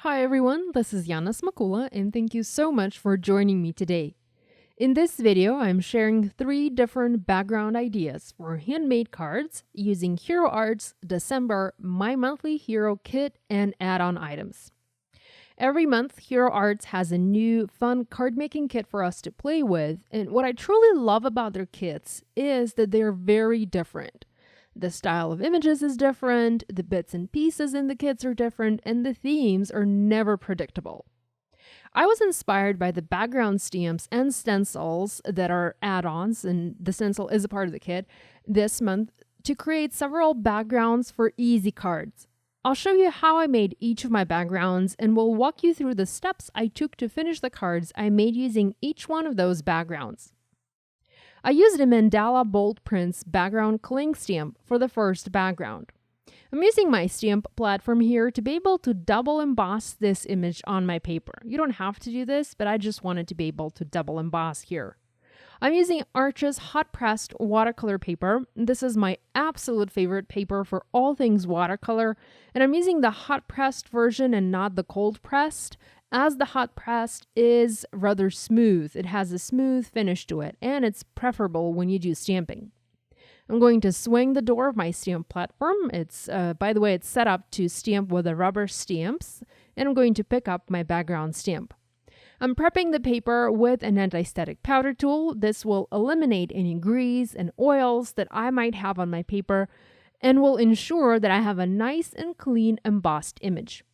Hi everyone, this is Yana Smakula and thank you so much for joining me today. In this video, I'm sharing 3 different background ideas for handmade cards using Hero Art's December My Monthly Hero Kit and add-on items. Every month, Hero Arts has a new fun card making kit for us to play with, and what I truly love about their kits is that they're very different. The style of images is different, the bits and pieces in the kits are different, and the themes are never predictable. I was inspired by the background stamps and stencils that are add-ons, and the stencil is a part of the kit, this month to create several backgrounds for easy cards. I'll show you how I made each of my backgrounds and will walk you through the steps I took to finish the cards I made using each one of those backgrounds. I used a Mandala Bold Prints background cling stamp for the first background. I'm using my stamp platform here to be able to double emboss this image on my paper. You don't have to do this, but I just wanted to be able to double emboss here. I'm using Arch's hot pressed watercolor paper. This is my absolute favorite paper for all things watercolor, and I'm using the hot pressed version and not the cold pressed, as the hot pressed is rather smooth. It has a smooth finish to it, and it's preferable when you do stamping. I'm going to swing the door of my stamp platform. By the way, it's set up to stamp with the rubber stamps, and I'm going to pick up my background stamp. I'm prepping the paper with an anti-static powder tool. This will eliminate any grease and oils that I might have on my paper and will ensure that I have a nice and clean embossed image.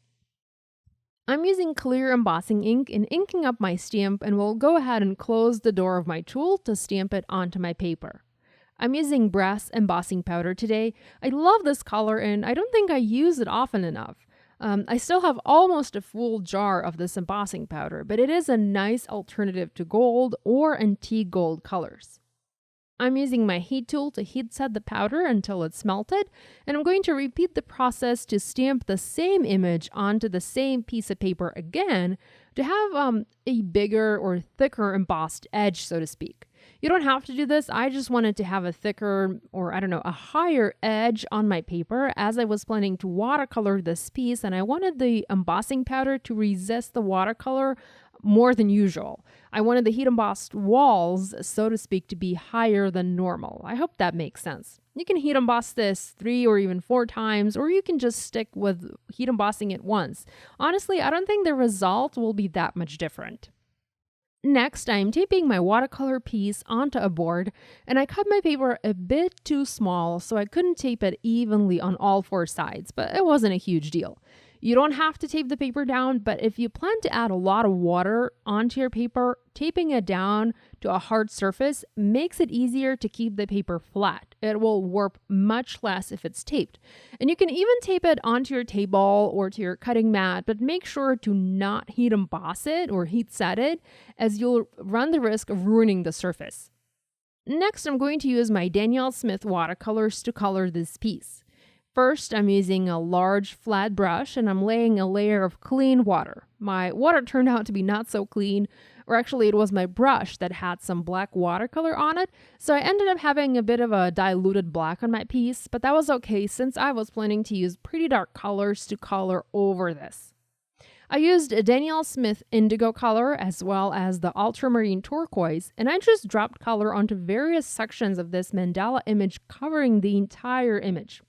I'm using clear embossing ink and inking up my stamp, and will go ahead and close the door of my tool to stamp it onto my paper. I'm using brass embossing powder today. I love this color and I don't think I use it often enough. I still have almost a full jar of this embossing powder, but it is a nice alternative to gold or antique gold colors. I'm using my heat tool to heat set the powder until it's melted, and I'm going to repeat the process to stamp the same image onto the same piece of paper again to have a bigger or thicker embossed edge, so to speak. You don't have to do this. I just wanted to have a thicker or a higher edge on my paper as I was planning to watercolor this piece, and I wanted the embossing powder to resist the watercolor more than usual. I wanted the heat embossed walls, so to speak, to be higher than normal. I hope that makes sense. You can heat emboss this 3 or even 4 times, or you can just stick with heat embossing it once. Honestly, I don't think the result will be that much different. Next, I'm taping my watercolor piece onto a board, and I cut my paper a bit too small so I couldn't tape it evenly on all 4 sides, but it wasn't a huge deal. You don't have to tape the paper down, but if you plan to add a lot of water onto your paper, taping it down to a hard surface makes it easier to keep the paper flat. It will warp much less if it's taped. And you can even tape it onto your table or to your cutting mat, but make sure to not heat emboss it or heat set it, as you'll run the risk of ruining the surface. Next, I'm going to use my Danielle Smith watercolors to color this piece. First, I'm using a large flat brush and I'm laying a layer of clean water. My water turned out to be not so clean, or actually it was my brush that had some black watercolor on it, so I ended up having a bit of a diluted black on my piece, but that was okay since I was planning to use pretty dark colors to color over this. I used a Danielle Smith indigo color as well as the ultramarine turquoise, and I just dropped color onto various sections of this mandala image covering the entire image.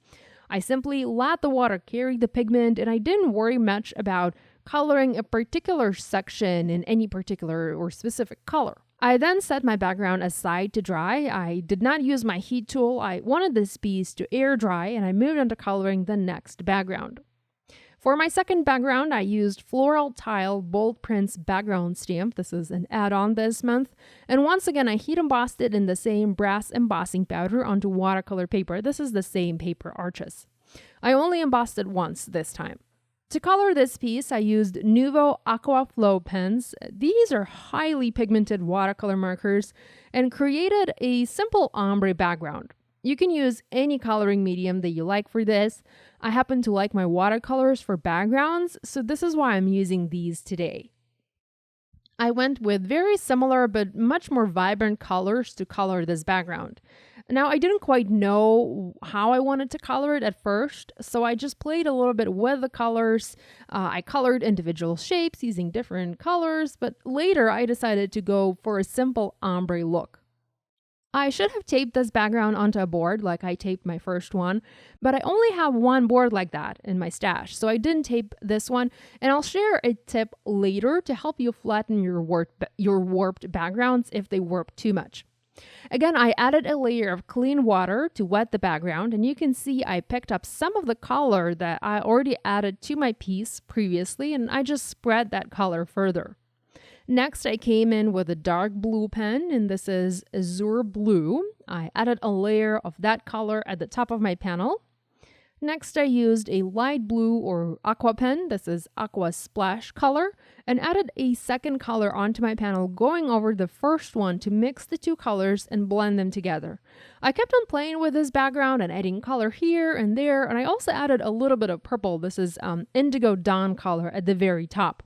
I simply let the water carry the pigment, and I didn't worry much about coloring a particular section in any particular or specific color. I then set my background aside to dry. I did not use my heat tool. I wanted this piece to air dry, and I moved on to coloring the next background. For my second background, I used Floral Tile Bold Prints background stamp. This is an add-on this month. And once again, I heat embossed it in the same brass embossing powder onto watercolor paper. This is the same paper, Arches. I only embossed it once this time. To color this piece, I used Nuvo Aqua Flow pens. These are highly pigmented watercolor markers and created a simple ombre background. You can use any coloring medium that you like for this. I happen to like my watercolors for backgrounds, so this is why I'm using these today. I went with very similar but much more vibrant colors to color this background. Now, I didn't quite know how I wanted to color it at first, so I just played a little bit with the colors. I colored individual shapes using different colors, but later I decided to go for a simple ombre look. I should have taped this background onto a board like I taped my first one, but I only have one board like that in my stash, so I didn't tape this one, and I'll share a tip later to help you flatten your warped backgrounds if they warp too much. Again, I added a layer of clean water to wet the background, and you can see I picked up some of the color that I already added to my piece previously, and I just spread that color further. Next, I came in with a dark blue pen, and this is Azure Blue. I added a layer of that color at the top of my panel. Next, I used a light blue or aqua pen, this is Aqua Splash color, and added a second color onto my panel, going over the first one to mix the two colors and blend them together. I kept on playing with this background and adding color here and there, and I also added a little bit of purple. This is Indigo Dawn color at the very top.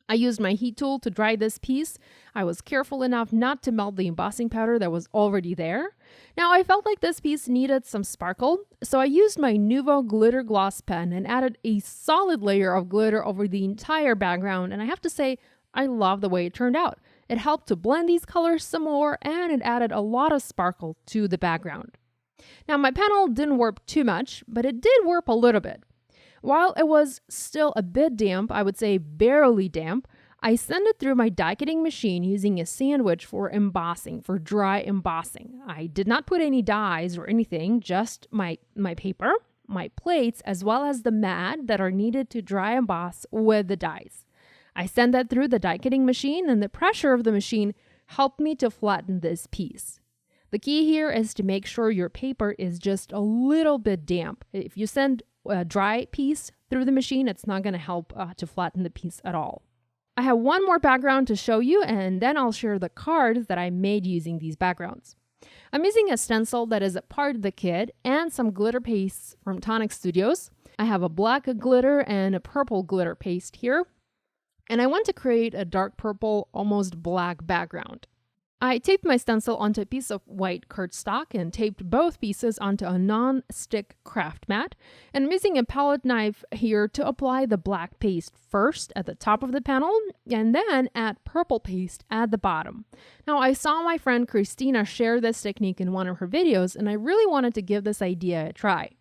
I used my heat tool to dry this piece. I was careful enough not to melt the embossing powder that was already there. Now, I felt like this piece needed some sparkle, so I used my Nuvo glitter gloss pen and added a solid layer of glitter over the entire background, and I have to say, I love the way it turned out. It helped to blend these colors some more, and it added a lot of sparkle to the background. Now, my panel didn't warp too much, but it did warp a little bit. While it was still a bit damp, I would say barely damp, I sent it through my die cutting machine using a sandwich for embossing, for dry embossing. I did not put any dyes or anything, just my paper, my plates, as well as the mat that are needed to dry emboss with the dyes. I sent that through the die cutting machine, and the pressure of the machine helped me to flatten this piece. The key here is to make sure your paper is just a little bit damp. If you send a dry piece through the machine, it's not going to help to flatten the piece at all. I have one more background to show you, and then I'll share the cards that I made using these backgrounds. I'm using a stencil that is a part of the kit and some glitter pastes from Tonic Studios. I have a black glitter and a purple glitter paste here, and I want to create a dark purple, almost black background. I taped my stencil onto a piece of white cardstock and taped both pieces onto a non-stick craft mat. And I'm using a palette knife here to apply the black paste first at the top of the panel and then add purple paste at the bottom. Now, I saw my friend Christina share this technique in one of her videos, and I really wanted to give this idea a try.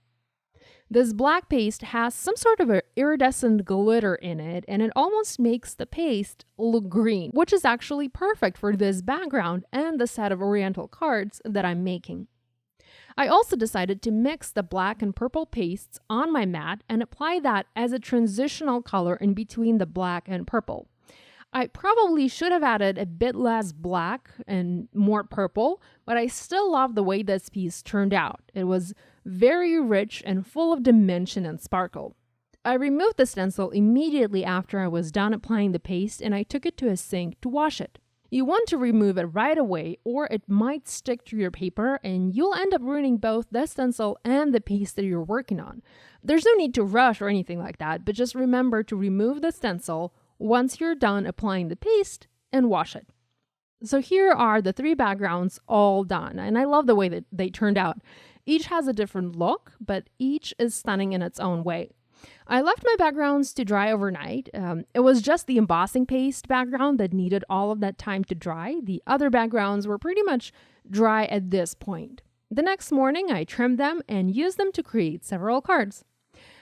This black paste has some sort of an iridescent glitter in it, and it almost makes the paste look green, which is actually perfect for this background and the set of oriental cards that I'm making. I also decided to mix the black and purple pastes on my mat and apply that as a transitional color in between the black and purple. I probably should have added a bit less black and more purple, but I still love the way this piece turned out. It was very rich and full of dimension and sparkle. I removed the stencil immediately after I was done applying the paste, and I took it to a sink to wash it. You want to remove it right away, or it might stick to your paper and you'll end up ruining both the stencil and the piece that you're working on. There's no need to rush or anything like that, but just remember to remove the stencil once you're done applying the paste and wash it. So here are the three backgrounds all done, and I love the way that they turned out. Each has a different look, but each is stunning in its own way. I left my backgrounds to dry overnight. It was just the embossing paste background that needed all of that time to dry. The other backgrounds were pretty much dry at this point. The next morning, I trimmed them and used them to create several cards.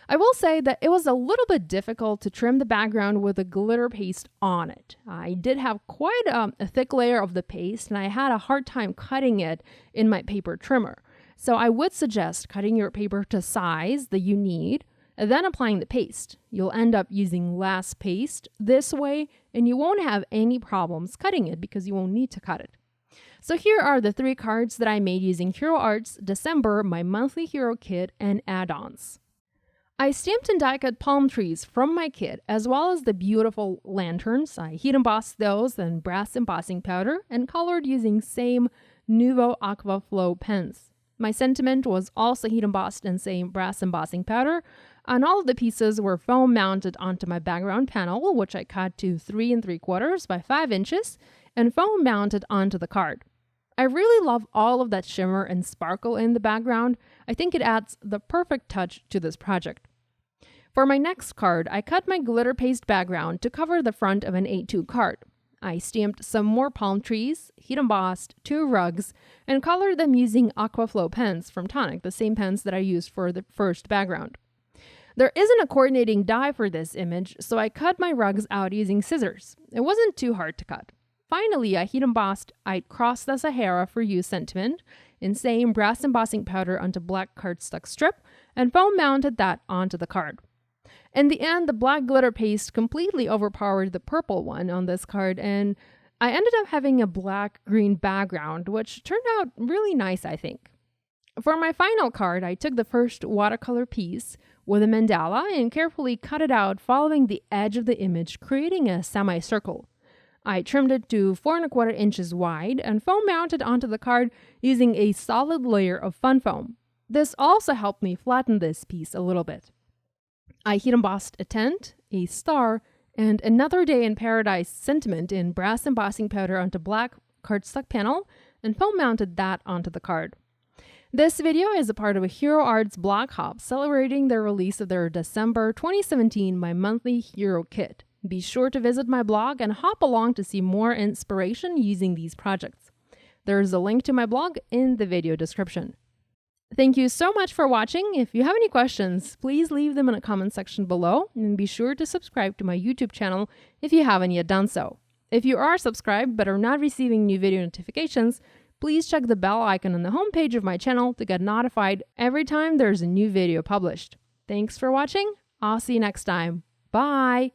I will say that it was a little bit difficult to trim the background with the glitter paste on it. I did have quite a thick layer of the paste, and I had a hard time cutting it in my paper trimmer. So I would suggest cutting your paper to size that you need, and then applying the paste. You'll end up using less paste this way, and you won't have any problems cutting it because you won't need to cut it. So here are the three cards that I made using Hero Arts December, my monthly hero kit, and add-ons. I stamped and die cut palm trees from my kit, as well as the beautiful lanterns. I heat embossed those in brass embossing powder and colored using same Nuvo Aqua Flow pens. My sentiment was also heat embossed in same brass embossing powder. And all of the pieces were foam mounted onto my background panel, which I cut to 3 3/4 by 5 inches, and foam mounted onto the card. I really love all of that shimmer and sparkle in the background. I think it adds the perfect touch to this project. For my next card, I cut my glitter paste background to cover the front of an A2 card. I stamped some more palm trees, heat embossed 2 rugs, and colored them using Aquaflow pens from Tonic, the same pens that I used for the first background. There isn't a coordinating die for this image, so I cut my rugs out using scissors. It wasn't too hard to cut. Finally, I heat embossed I Cross the Sahara for You sentiment in same brass embossing powder onto black cardstock strip and foam mounted that onto the card. In the end, the black glitter paste completely overpowered the purple one on this card, and I ended up having a black-green background, which turned out really nice, I think. For my final card, I took the first watercolor piece with a mandala and carefully cut it out following the edge of the image, creating a semicircle. I trimmed it to 4 1/4 inches wide and foam mounted onto the card using a solid layer of fun foam. This also helped me flatten this piece a little bit. I heat embossed a tent, a star, and Another Day in Paradise sentiment in brass embossing powder onto black cardstock panel and foam mounted that onto the card. This video is a part of a Hero Arts blog hop celebrating the release of their December 2017 My Monthly Hero Kit. Be sure to visit my blog and hop along to see more inspiration using these projects. There's a link to my blog in the video description. Thank you so much for watching. If you have any questions, please leave them in the comment section below, and be sure to subscribe to my YouTube channel if you haven't yet done so. If you are subscribed but are not receiving new video notifications, please check the bell icon on the homepage of my channel to get notified every time there's a new video published. Thanks for watching. I'll see you next time. Bye!